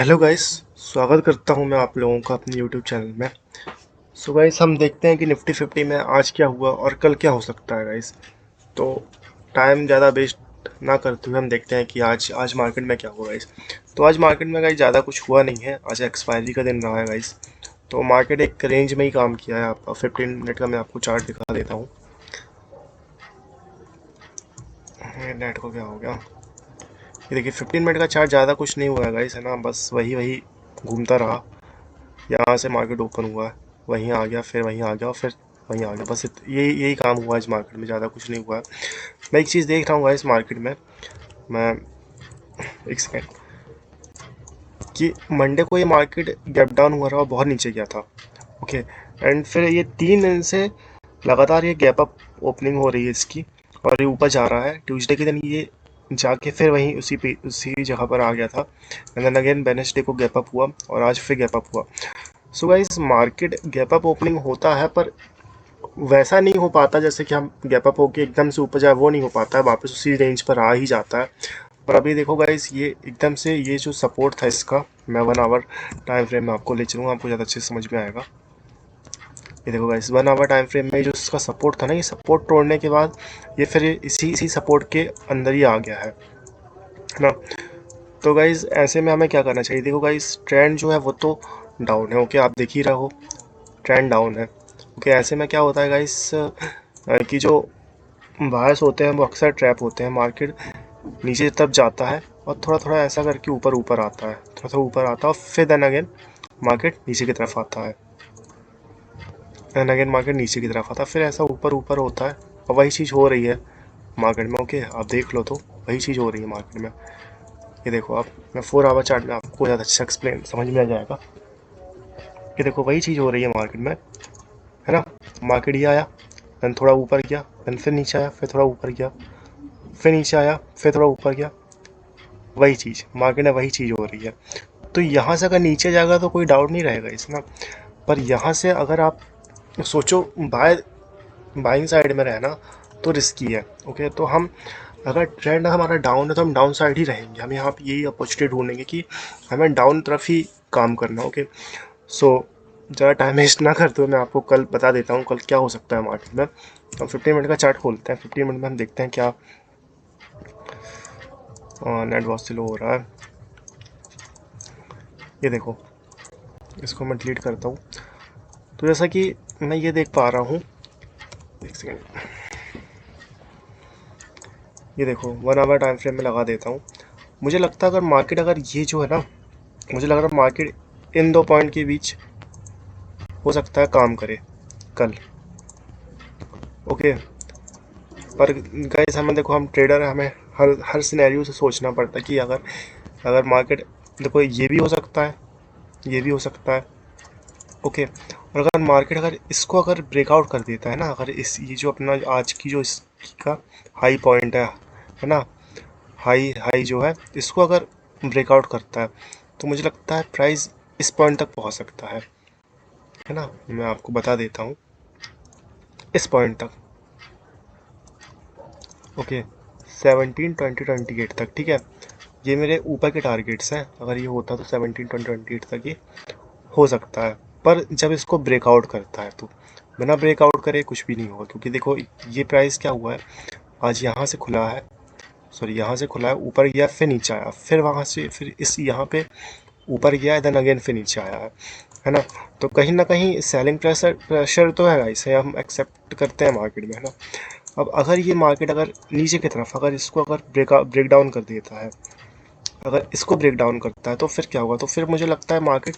Hello guys. स्वागत करता हूं मैं आप लोगों का अपने यूट्यूब चैनल में। सो गाइस, हम देखते हैं कि निफ्टी 50 में आज क्या हुआ और कल क्या हो सकता है गाइस। तो टाइम ज़्यादा वेस्ट ना करते हुए हम देखते हैं कि आज मार्केट में क्या हुआ गाइस। तो आज मार्केट में गाइस ज़्यादा कुछ हुआ नहीं है। आज एक्सपायरी का दिन रहा है गाइस। तो मार्केट एक रेंज में ही काम किया है। आपका 15 मिनट का मैं आपको चार्ट दिखा देता हूँ। नेट को क्या हो गया, ये देखिए 15 मिनट का चार्ट। ज़्यादा कुछ नहीं हुआ है गाइस, है ना। बस वही वही घूमता रहा। यहाँ से मार्केट ओपन हुआ, वहीं आ गया, फिर वहीं आ गया और फिर वहीं आ गया। बस यही काम हुआ इस मार्केट में, ज़्यादा कुछ नहीं हुआ है। मैं एक चीज़ देख रहा हूँ इस मार्केट में। मैं एक सेकेंड, कि मंडे को ये मार्केट गैप डाउन हुआ रहा और बहुत नीचे गया था। ओके, एंड फिर ये 3 दिन से लगातार ये गैप अप ओपनिंग हो रही है इसकी, और ये ऊपर जा रहा है। ट्यूसडे के दिन ये जाके फिर वहीं उसी जगह पर आ गया था। एंड देन अगेन वेडनेसडे को गैप अप हुआ और आज फिर गैप अप हुआ। So guys, market gap up opening होता है, पर वैसा नहीं हो पाता जैसे कि हम गैप अप होके एकदम से ऊपर जाए, वो नहीं हो पाता है। वापस उसी रेंज पर आ ही जाता है। पर अभी देखो गाइस, ये एकदम से ये जो सपोर्ट था इसका, मैं 1 आवर टाइम फ्रेम में आपको ले चलूँगा, आपको ज़्यादा अच्छे से समझ में आएगा। ये देखो गाइस, 1 आवर टाइम फ्रेम में जो इसका सपोर्ट था ना, ये सपोर्ट तोड़ने के बाद ये फिर इसी सपोर्ट के अंदर ही आ गया है ना। तो गाइस, ऐसे में हमें क्या करना चाहिए? देखो गाइस, ट्रेंड जो है वो तो डाउन है। ओके, आप देख ही रहे हो, ट्रेंड डाउन है। ओके, ऐसे में क्या होता है गाइस, कि जो बायर्स होते हैं वो अक्सर ट्रैप होते हैं। मार्केट नीचे तब जाता है और थोड़ा थोड़ा ऐसा करके ऊपर ऊपर आता है, थोड़ा थोड़ा ऊपर आता है, और फिर देन अगेन मार्केट नीचे की तरफ आता है। देन अगेन मार्केट नीचे की तरफ आता है, फिर ऐसा ऊपर ऊपर होता है। और वही चीज़ हो रही है मार्केट में। ओके, आप देख लो तो वही चीज़ हो रही है मार्केट में। ये देखो आप, मैं 4 आवर चार्ट में आपको ज़्यादा अच्छा एक्सप्लेन समझ में आ जाएगा। ये देखो वही चीज़ हो रही है मार्केट में, है ना। मार्केट ये आया, देन थोड़ा ऊपर गया, देन फिर नीचे आया, फिर थोड़ा ऊपर गया, फिर नीचे आया, फिर थोड़ा ऊपर गया। वही चीज़ मार्केट में, वही चीज़ हो रही है। तो यहाँ से अगर नीचे जाएगा तो कोई डाउट नहीं रहेगा इसमें। पर यहाँ से अगर आप सोचो बाइंग साइड में रहना, तो रिस्की है। ओके, तो हम अगर ट्रेंड हमारा डाउन है तो हम डाउन साइड ही रहेंगे। हम यहाँ पे यही अपॉर्चुनिटी ढूंढेंगे कि हमें डाउन तरफ ही काम करना। ओके, सो ज़्यादा टाइम वेस्ट ना करते हुए मैं आपको कल बता देता हूँ कल क्या हो सकता है मार्केट में। हम 15 मिनट का चार्ट खोलते हैं। 15 मिनट में हम देखते हैं क्या। नेट बहुत स्लो हो रहा है। ये देखो, इसको मैं डिलीट करता हूँ। तो जैसा कि मैं ये देख पा रहा हूँ, एक सेकेंड, ये देखो 1 आवर टाइम फ्रेम में लगा देता हूँ। मुझे लगता है अगर मार्केट, अगर ये जो है ना, मुझे लग रहा है मार्केट इन दो पॉइंट के बीच हो सकता है काम करे कल। ओके, पर गाइस हमें देखो, हम ट्रेडर हैं, हमें हर हर सिनेरियो से सोचना पड़ता है कि अगर अगर मार्केट, देखो ये भी हो सकता है, ये भी हो सकता है। ओके, और अगर मार्केट अगर इसको अगर ब्रेकआउट कर देता है ना, अगर इस ये जो अपना आज की जो इसका हाई पॉइंट है ना, हाई हाई जो है, इसको अगर ब्रेकआउट करता है तो मुझे लगता है प्राइस इस पॉइंट तक पहुंच सकता है ना। मैं आपको बता देता हूँ, इस पॉइंट तक। ओके, 17, 20, 28 तक, ठीक है। ये मेरे ऊपर के टारगेट्स हैं। अगर ये होता तो 17, 20, 28 तक ये हो सकता है। पर जब इसको ब्रेकआउट करता है तो बिना ब्रेकआउट करे कुछ भी नहीं होगा, क्योंकि देखो ये प्राइस क्या हुआ है, आज यहाँ से खुला है, सॉरी यहाँ से खुला है, ऊपर गया, फिर नीचे आया, फिर वहाँ से फिर इस यहाँ पे ऊपर गया, देन अगेन फिर नीचे आया है ना। तो कहीं ना कहीं सेलिंग प्रेशर प्रेशर तो है, इसे हम एक्सेप्ट करते हैं मार्केट में, है ना। अब अगर ये मार्केट अगर नीचे की तरफ, अगर इसको अगर ब्रेक डाउन कर देता है, अगर इसको ब्रेक डाउन करता है, तो फिर क्या होगा? तो फिर मुझे लगता है मार्केट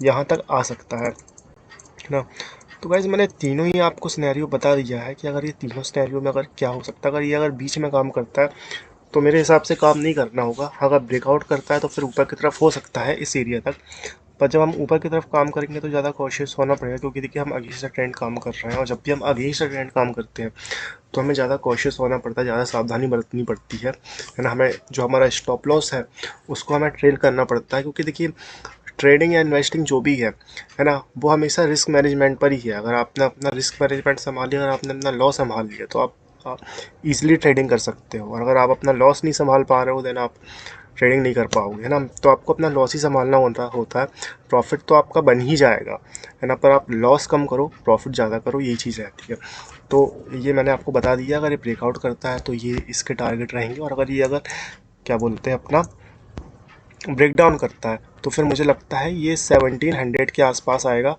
यहाँ तक आ सकता है ना। तो गाइज, मैंने तीनों ही आपको सिनेरियो बता दिया है कि अगर ये तीनों सिनेरियो में अगर क्या हो सकता है। अगर ये अगर बीच में काम करता है तो मेरे हिसाब से काम नहीं करना होगा। अगर ब्रेकआउट करता है तो फिर ऊपर की तरफ हो सकता है इस एरिया तक। पर जब हम ऊपर की तरफ काम करेंगे तो ज़्यादा कॉशियस होना पड़ेगा, क्योंकि देखिए हम अगेंस्ट द ट्रेंड काम कर रहे हैं, और जब भी हम अगेंस्ट द ट्रेंड काम करते हैं तो हमें ज़्यादा कॉशियस होना पड़ता है, ज़्यादा सावधानी बरतनी पड़ती है ना। हमें जो हमारा स्टॉप लॉस है उसको हमें ट्रेल करना पड़ता है, क्योंकि देखिए ट्रेडिंग या इन्वेस्टिंग जो भी है ना, वो हमेशा रिस्क मैनेजमेंट पर ही है। अगर आपने अपना रिस्क मैनेजमेंट संभाल लिया, अगर आपने अपना लॉस संभाल लिया, तो आप ईजिली ट्रेडिंग कर सकते हो। और अगर आप अपना लॉस नहीं संभाल पा रहे हो, देन आप ट्रेडिंग नहीं कर पाओगे, है ना। तो आपको अपना लॉस ही संभालना होता है। प्रॉफिट तो आपका बन ही जाएगा, है ना, पर आप लॉस कम करो, प्रॉफिट ज़्यादा करो, यही चीज़ रहती है। तो ये मैंने आपको बता दिया, अगर ये ब्रेकआउट करता है तो ये इसके टारगेट रहेंगे, और अगर क्या बोलते हैं अपना ब्रेक डाउन करता है तो फिर मुझे लगता है ये 1700 के आसपास आएगा,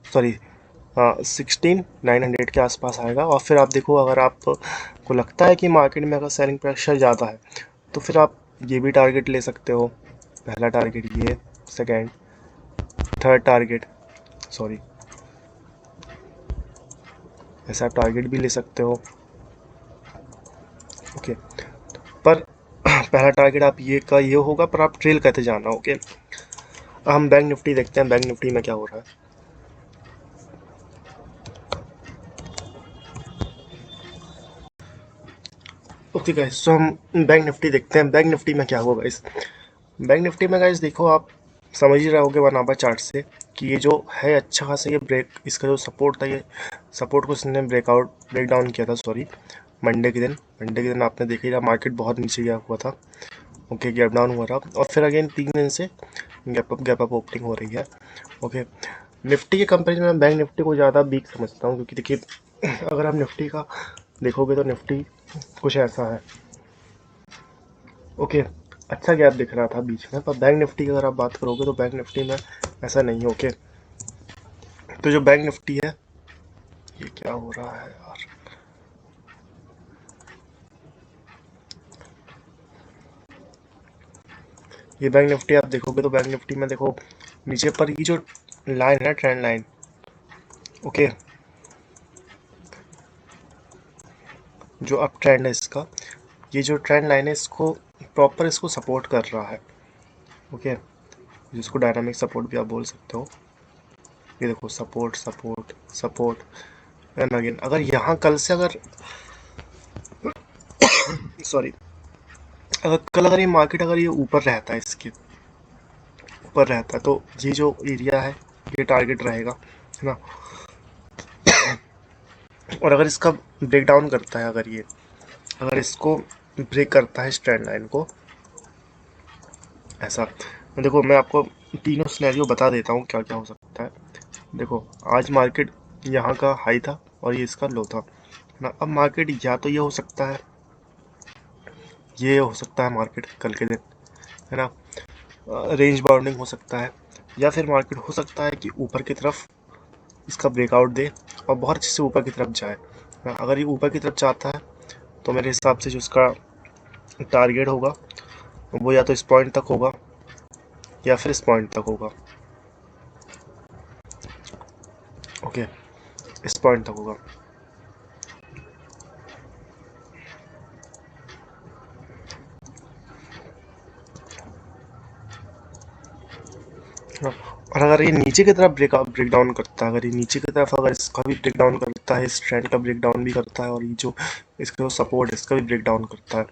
सॉरी 16,900 के आसपास आएगा। और फिर आप देखो, अगर आपको लगता है कि मार्केट में अगर सेलिंग प्रेशर ज़्यादा है तो फिर आप ये भी टारगेट ले सकते हो, पहला टारगेट ये, सेकेंड, थर्ड टारगेट, सॉरी ऐसा आप टारगेट भी ले सकते हो, ओके। पर पहला टारगेट आप ये होगा, पर आप ट्रेल करते जाना, ओके। हम बैंक निफ्टी देखते हैं, बैंक निफ्टी में क्या हो रहा है। ओके गाइस, तो हम बैंक निफ्टी देखते हैं, बैंक निफ्टी में क्या होगा गाइस। बैंक निफ्टी में गाइस देखो, आप समझ ही रहे होगे 1 आवर चार्ट से कि ये जो है अच्छा खासा, ये इसका जो सपोर्ट था, ये सपोर्ट को इसने ब्रेक डाउन किया था, सॉरी मंडे के दिन आपने देखा ही, मार्केट बहुत नीचे गया हुआ था, ओके, गैप डाउन हुआ था, और फिर अगेन 3 दिन से गैप अप ओपनिंग हो रही है, ओके। निफ्टी के कंपेरिजन में बैंक निफ्टी को ज़्यादा वीक समझता हूँ, क्योंकि देखिए अगर आप निफ्टी का देखोगे तो निफ्टी कुछ ऐसा है, ओके। अच्छा गैप दिख रहा था बीच में, पर बैंक निफ्टी की अगर आप बात करोगे तो बैंक निफ्टी में ऐसा नहीं है, ओके। तो जो बैंक निफ्टी है, ये क्या हो रहा है यार, ये बैंक निफ्टी आप देखोगे तो बैंक निफ्टी में देखो नीचे पर ये जो लाइन है, ट्रेंड लाइन, ओके, जो अप ट्रेंड है इसका, ये जो ट्रेंड लाइन है इसको प्रॉपर इसको सपोर्ट कर रहा है, ओके, जिसको डायनामिक सपोर्ट भी आप बोल सकते हो। ये देखो support support support and again, अगर यहाँ कल से अगर सॉरी, अगर ये मार्केट अगर ये ऊपर रहता है, इसके ऊपर रहता है, तो ये जो एरिया है ये टारगेट रहेगा, है ना। और अगर इसका ब्रेक डाउन करता है, अगर इसको ब्रेक करता है इस ट्रेंड लाइन को, ऐसा, देखो मैं आपको तीनों सिनेरियो बता देता हूँ क्या क्या हो सकता है। देखो आज मार्केट यहाँ का हाई था और ये इसका लो था, है ना। अब मार्केट या तो ये हो सकता है, ये हो सकता है मार्केट कल के दिन, है ना, रेंज बाउंडिंग हो सकता है, या फिर मार्केट हो सकता है कि ऊपर की तरफ इसका ब्रेकआउट दे और बहुत अच्छे से ऊपर की तरफ जाए। अगर ये ऊपर की तरफ जाता है तो मेरे हिसाब से जो इसका टारगेट होगा वो या तो इस पॉइंट तक होगा या फिर इस पॉइंट तक होगा, ओके, इस पॉइंट तक होगा। और अगर ये नीचे की तरफ ब्रेक डाउन करता है, अगर ये नीचे की तरफ अगर इसका भी ब्रेक डाउन करता है, इस ट्रेंड का ब्रेक डाउन भी करता है, और ये जो इसका जो सपोर्ट है इसका भी ब्रेक डाउन करता है,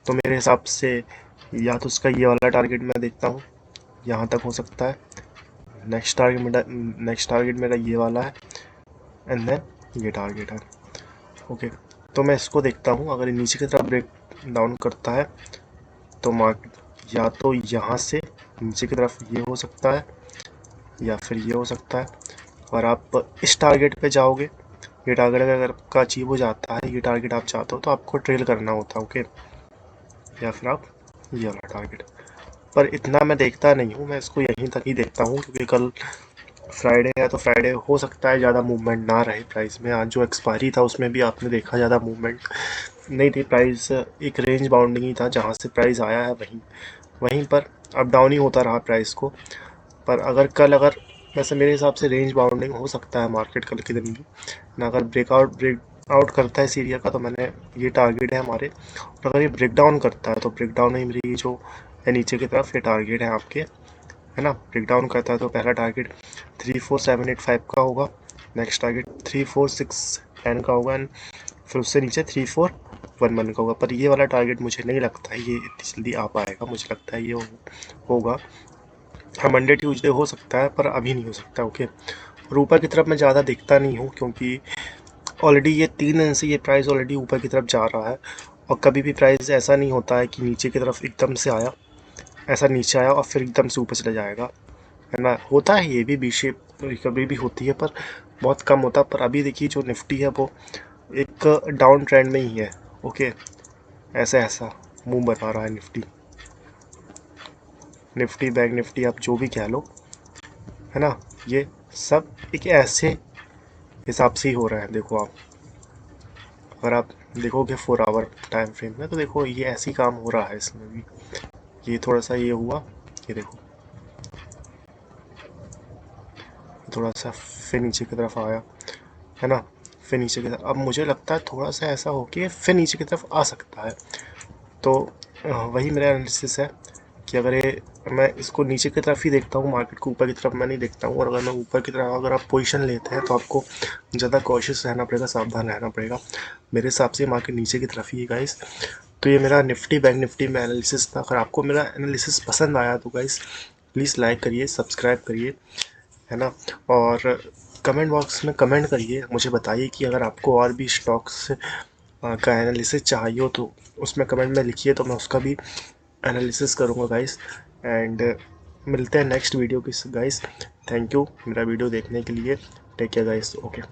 तो मेरे हिसाब से या तो इसका ये वाला टारगेट मैं देखता हूँ यहाँ तक हो सकता है, नेक्स्ट टारगेट मेरा ये वाला है, एंड देन ये टारगेट है, ओके। तो मैं इसको देखता हूँ, अगर ये नीचे की तरफ ब्रेक डाउन करता है तो मार्केट या तो यहाँ से नीचे की तरफ ये हो सकता है या फिर ये हो सकता है, और आप इस टारगेट पे जाओगे, ये टारगेट अगर आपका अचीव हो जाता है, ये टारगेट आप चाहते हो तो आपको ट्रेल करना होता है, ओके, या फिर आप ये वाला टारगेट। पर इतना मैं देखता नहीं हूँ, मैं इसको यहीं तक ही देखता हूँ, क्योंकि कल फ्राइडे है तो फ्राइडे हो सकता है ज़्यादा मूवमेंट ना रहे प्राइस में। आज जो एक्सपायरी था उसमें भी आपने देखा ज़्यादा मूवमेंट नहीं थी, प्राइस एक रेंज बाउंडिंग ही था, जहाँ से प्राइस आया है वहीं पर अप डाउन ही होता रहा प्राइस को। पर अगर वैसे मेरे हिसाब से रेंज बाउंडिंग हो सकता है मार्केट कल के दिन भी ना, अगर ब्रेक आउट करता है इस एरिया का तो मैंने ये टारगेट है हमारे, और अगर ये ब्रेक डाउन करता है तो ब्रेक डाउन ही मेरी जो है नीचे की तरफ ये टारगेट है आपके, है ना। ब्रेक डाउन करता है तो पहला टारगेट 34785 का होगा, नेक्स्ट टारगेट 34610 का होगा, एंड फिर उससे नीचे 3411 का होगा। पर ये वाला टारगेट मुझे नहीं लगता है ये इतनी जल्दी आ पाएगा, मुझे लगता है ये होगा, हाँ, मंडे ट्यूसडे हो सकता है पर अभी नहीं हो सकता, ओके। और ऊपर की तरफ मैं ज़्यादा देखता नहीं हूँ, क्योंकि ऑलरेडी ये 3 दिन से ये प्राइस ऑलरेडी ऊपर की तरफ जा रहा है, और कभी भी प्राइस ऐसा नहीं होता है कि नीचे की तरफ एकदम से आया ऐसा नीचे आया और फिर एकदम से ऊपर चला जाएगा, है ना। होता है ये भी, बी शेप रिकवरी भी होती है पर बहुत कम होता है। पर अभी देखिए जो निफ्टी है वो एक डाउन ट्रेंड में ही है। ओके, ऐसा मुंह बना रहा है निफ्टी, बैंक निफ्टी आप जो भी कह लो, है ना। ये सब एक ऐसे हिसाब से ही हो रहा है। देखो आप, अगर आप देखोगे 4 आवर टाइम फ्रेम में तो देखो ये ऐसे ही काम हो रहा है इसमें भी। ये थोड़ा सा ये हुआ, ये देखो थोड़ा सा फिर नीचे की तरफ आया, है ना। फिर नीचे की तरफ, अब मुझे लगता है थोड़ा सा ऐसा हो कि फिर नीचे की तरफ आ सकता है। तो वही मेरा एनालिसिस है कि अगर ये, मैं इसको नीचे की तरफ ही देखता हूँ, मार्केट को ऊपर की तरफ मैं नहीं देखता हूँ। और अगर मैं ऊपर की तरफ अगर आप पोजीशन लेते हैं तो आपको ज़्यादा कॉशियस रहना पड़ेगा, सावधान रहना पड़ेगा। मेरे हिसाब से मार्केट नीचे की तरफ ही है गाइस। तो ये मेरा निफ्टी बैंक निफ्टी में एनालिसिस था। अगर आपको मेरा एनालिसिस पसंद आया तो गाइस प्लीज़ लाइक करिए, सब्सक्राइब करिए, है ना। और कमेंट बॉक्स में कमेंट करिए, मुझे बताइए कि अगर आपको और भी स्टॉक्स का एनालिसिस चाहिए हो तो उसमें कमेंट में लिखिए, तो मैं उसका भी एनालिसिस करूँगा गाइस। एंड मिलते हैं नेक्स्ट वीडियो की गाइस। थैंक यू मेरा वीडियो देखने के लिए। Take care guys, okay.